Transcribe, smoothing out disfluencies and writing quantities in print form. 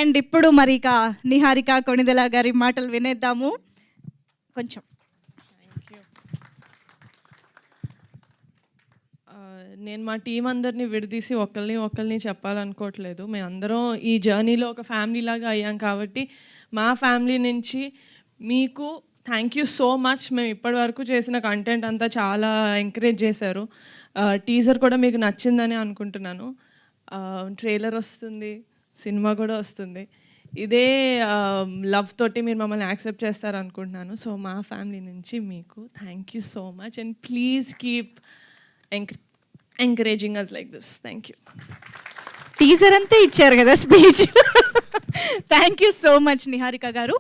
And ఇప్పుడు మరి ఇక నిహారిక కొణిదెల గారి మాటలు వినేద్దాము కొంచెం. నేను మా టీం అందరినీ విడదీసి ఒకరిని చెప్పాలనుకోవట్లేదు. మేమందరం ఈ జర్నీలో ఒక ఫ్యామిలీ లాగా అయ్యాం కాబట్టి మా ఫ్యామిలీ నుంచి మీకు థ్యాంక్ యూ సో మచ్. మేము ఇప్పటి వరకు చేసిన కంటెంట్ అంతా చాలా ఎంకరేజ్ చేశారు. టీజర్ కూడా మీకు నచ్చిందని అనుకుంటున్నాను. ట్రైలర్ వస్తుంది, సినిమా కూడా వస్తుంది. ఇదే లవ్ తోటి మీరు మమ్మల్ని యాక్సెప్ట్ చేస్తారు అనుకుంటున్నాను. సో మా ఫ్యామిలీ నుంచి మీకు thank you so much and please keep encouraging us like this. Thank you. Teaser అంతా ఇచ్చారు కదా speech. Thank you so much Niharika గారు.